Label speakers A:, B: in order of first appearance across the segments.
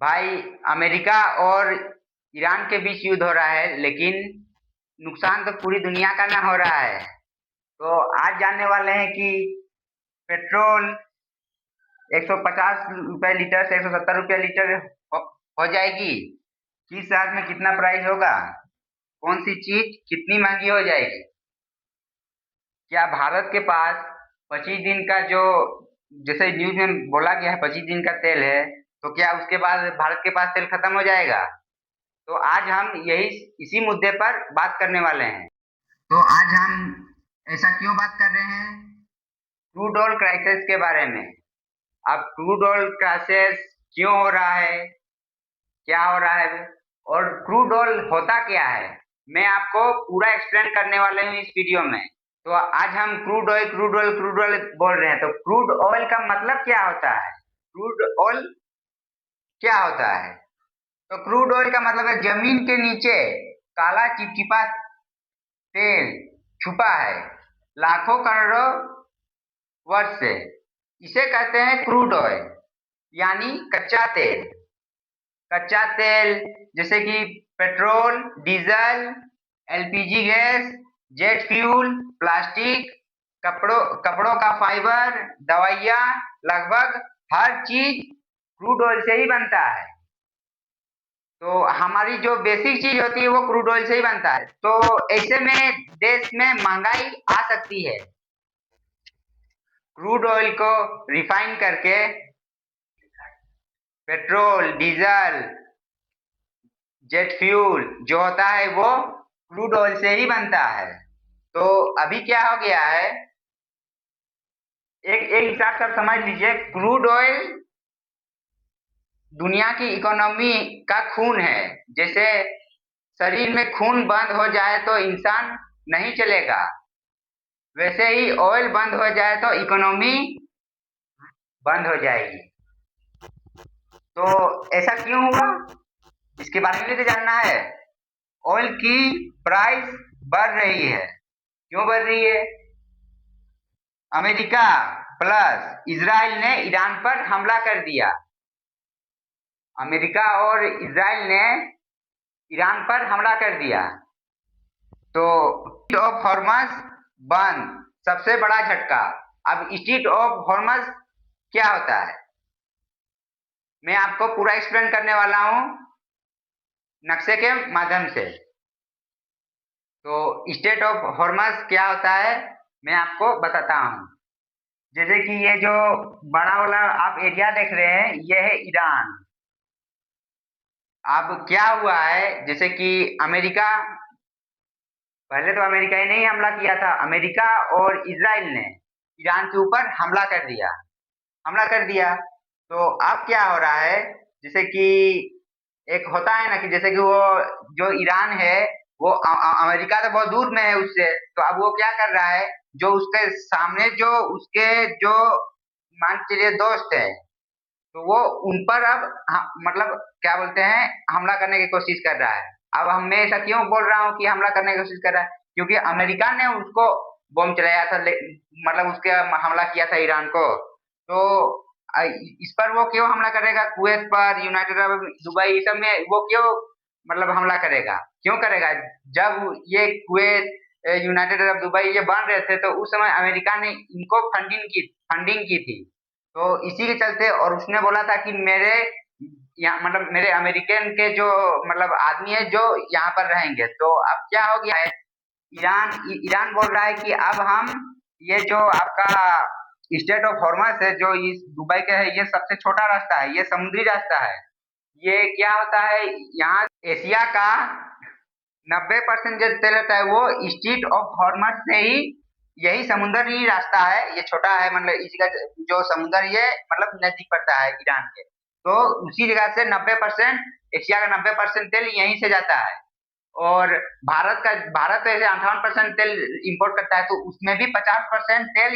A: भाई, अमेरिका और ईरान के बीच युद्ध हो रहा है, लेकिन नुकसान तो पूरी दुनिया का ना हो रहा है। तो आज जानने वाले हैं कि पेट्रोल 150 रुपए लीटर से 170 रुपए लीटर हो, हो जाएगी। किस राज्य में कितना प्राइस होगा? कौन सी चीज कितनी महंगी हो जाएगी? क्या भारत के पास 25 दिन का जो, जैसे न्यूज में बोला गया है, 25 दिन का तेल है, तो क्या उसके बाद भारत के पास तेल खत्म हो जाएगा? तो आज हम यही इसी मुद्दे पर बात करने वाले हैं। तो आज हम ऐसा क्यों बात कर रहे हैं? क्रूड ऑयल क्राइसिस के बारे में। अब क्रूड ऑयल क्राइसिस क्यों हो रहा है, क्या हो रहा है, और क्रूड ऑयल होता क्या है, मैं आपको पूरा एक्सप्लेन करने वाले हूँ इस वीडियो में। तो आज हम क्रूड ऑयल बोल रहे हैं, तो क्रूड ऑयल का मतलब क्या होता है? क्रूड ऑयल क्या होता है? तो क्रूड ऑयल का मतलब है जमीन के नीचे काला चिपचिपा तेल छुपा है लाखों करोड़ों वर्ष से। इसे कहते हैं क्रूड ऑयल, यानी कच्चा तेल। कच्चा तेल जैसे कि petrol, diesel, LPG gas, jet fuel, plastic, कपड़ों कपड़ों का फाइबर, दवाइयाँ, लगभग हर चीज क्रूड ऑयल से ही बनता है। तो हमारी जो बेसिक चीज होती है वो क्रूड ऑयल से ही बनता है। तो ऐसे में देश में महंगाई आ सकती है। क्रूड ऑयल को रिफाइन करके पेट्रोल, डीजल, जेट फ्यूल जो होता है वो क्रूड ऑयल से ही बनता है। तो अभी क्या हो गया है, एक एक हिसाब से आप समझ लीजिए, क्रूड ऑयल दुनिया की इकोनॉमी का खून है। जैसे शरीर में खून बंद हो जाए तो इंसान नहीं चलेगा, वैसे ही ऑयल बंद हो जाए तो इकोनॉमी बंद हो जाएगी। तो ऐसा क्यों हुआ, इसके बारे में भी तो जानना है। ऑयल की प्राइस बढ़ रही है। क्यों बढ़ रही है? अमेरिका प्लस इजराइल ने ईरान पर हमला कर दिया। अमेरिका और इजराइल ने ईरान पर हमला कर दिया, तो स्ट्रेट ऑफ हॉर्मज बंद, सबसे बड़ा झटका। अब स्ट्रेट ऑफ हॉर्मज क्या होता है, मैं आपको पूरा एक्सप्लेन करने वाला हूँ नक्शे के माध्यम से। तो स्ट्रेट ऑफ हॉर्मज क्या होता है मैं आपको बताता हूँ। जैसे कि ये जो बड़ा वाला आप एरिया देख रहे हैं, ये है ईरान। अब क्या हुआ है, जैसे कि अमेरिका, पहले तो अमेरिका ही नहीं हमला किया था, अमेरिका और इजराइल ने ईरान के ऊपर हमला कर दिया। तो अब क्या हो रहा है, जैसे कि एक होता है ना कि जैसे कि वो जो ईरान है वो अमेरिका तो बहुत दूर में है उससे, तो अब वो क्या कर रहा है, जो उसके सामने जो उसके जो मान के चलिए दोस्त है, तो वो उन पर अब मतलब क्या बोलते हैं, हमला करने की कोशिश कर रहा है। अब मैं ऐसा क्यों बोल रहा हूँ कि हमला करने की कोशिश कर रहा है, क्योंकि अमेरिका ने उसको बॉम्ब चलाया था, मतलब उसके हमला किया था ईरान को। तो इस पर वो क्यों हमला करेगा, कुवैत पर, यूनाइटेड अरब, दुबई, सब में वो क्यों मतलब हमला करेगा, क्यों करेगा? जब ये कुवैत, यूनाइटेड अरब, दुबई ये बन रहे थे, तो उस समय अमेरिका ने इनको फंडिंग की थी। तो इसी के चलते, और उसने बोला था कि मेरे यहाँ मतलब मेरे अमेरिकन के जो मतलब आदमी है जो यहाँ पर रहेंगे। तो अब क्या हो गया है, ईरान बोल रहा है कि अब हम ये जो आपका स्टेट ऑफ हॉर्मस है, जो इस दुबई के है, ये सबसे छोटा रास्ता है, ये समुद्री रास्ता है। ये क्या होता है, यहाँ एशिया का 90% जो तेल रहता है वो स्ट्रेट ऑफ हॉर्मस से ही, यही समुद्री रास्ता है, ये छोटा है, मतलब इसका जो समुद्र ये मतलब नजदीक पड़ता है ईरान के। तो उसी जगह से 90%, एशिया का 90% तेल यहीं से जाता है। और भारत तो ऐसे 58% तेल इंपोर्ट करता है, तो उसमें भी 50% तेल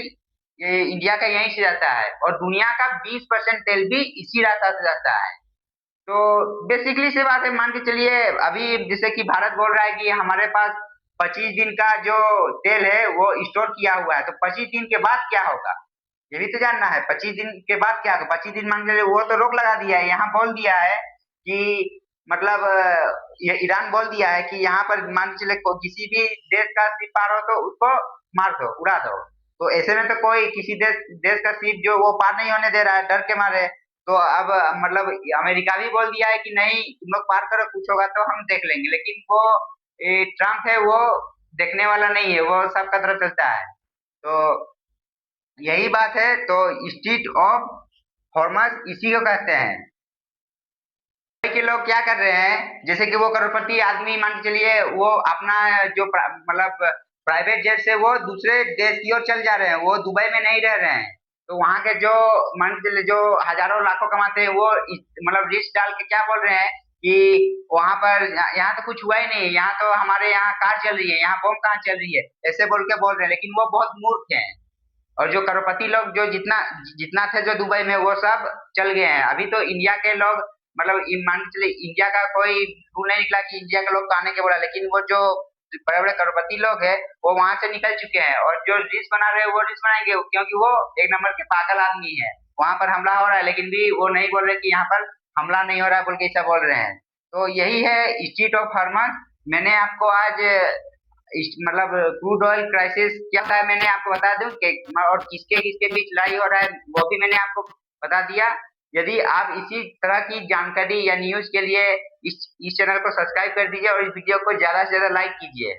A: ये इंडिया का यहीं से जाता है, और दुनिया का 20% तेल भी इसी रास्ता से जाता है। तो बेसिकली से बात है, मान के चलिए अभी जैसे कि भारत बोल रहा है कि हमारे पास 25 दिन का जो तेल है वो स्टोर किया हुआ है, तो 25 दिन के बाद क्या होगा ये भी तो जानना है। 25 दिन के बाद क्या होगा, 25 दिन मान के चलिए, वो तो रोक लगा दिया है, यहाँ बोल दिया है कि मतलब ये ईरान बोल दिया है कि यहाँ पर मान के चले किसी भी देश का शिप पार हो तो उसको मार दो, उड़ा दो। तो ऐसे में तो कोई किसी देश देश का शिप जो वो पार नहीं होने दे रहा है डर के मारे। तो अब मतलब अमेरिका भी बोल दिया है कि नहीं तुम लोग पार करो, कुछ होगा तो हम देख लेंगे। लेकिन वो ट्रम्प है वो देखने वाला नहीं है, वो सबका तरफ चलता है। तो यही बात है। तो स्ट्रीट ऑफ हॉर्मस इसी को कहते हैं। के लोग क्या कर रहे हैं, जैसे कि वो करोड़पति आदमी मान के चलिए वो अपना जो मतलब प्राइवेट जेट से वो दूसरे देश की ओर चल जा रहे हैं, वो दुबई में नहीं रह रहे हैं। तो वहां के जो मान के चलिए जो हजारों लाखों कमाते हैं वो मतलब रिस्क डाल के क्या बोल रहे हैं कि वहां पर यहाँ तो कुछ हुआ ही नहीं, यहाँ तो हमारे यहाँ कार चल रही है, यहाँ बम कहाँ चल रही है, ऐसे बोल के बोल रहे हैं। लेकिन वो बहुत मूर्ख हैं। और जो करोड़पति लोग जो जितना जितना थे जो दुबई में वो सब चल गए हैं। अभी तो इंडिया के लोग मतलब मान के चलिए इंडिया का कोई रूल नहीं निकला कि इंडिया के लोग तो आने के बोला, लेकिन वो जो बड़े बड़े करोड़पति लोग हैं वो वहां से निकल चुके हैं। और जो रील्स बना रहे हैं वो रील्स बनाएंगे क्योंकि वो एक नंबर के पागल आदमी है। वहां पर हमला हो रहा है लेकिन भी वो नहीं बोल रहे कि यहाँ पर हमला नहीं हो रहा है बोल के ऐसा बोल रहे हैं। तो यही है स्ट्रीट ऑफ हॉर्मस। मैंने आपको आज मतलब क्रूड ऑयल क्राइसिस क्या है मैंने आपको बता दूं कि और किसके किसके बीच लड़ाई हो रहा है वो भी मैंने आपको बता दिया। यदि आप इसी तरह की जानकारी या न्यूज के लिए इस चैनल को सब्सक्राइब कर दीजिए और इस वीडियो को ज्यादा से ज्यादा लाइक कीजिए।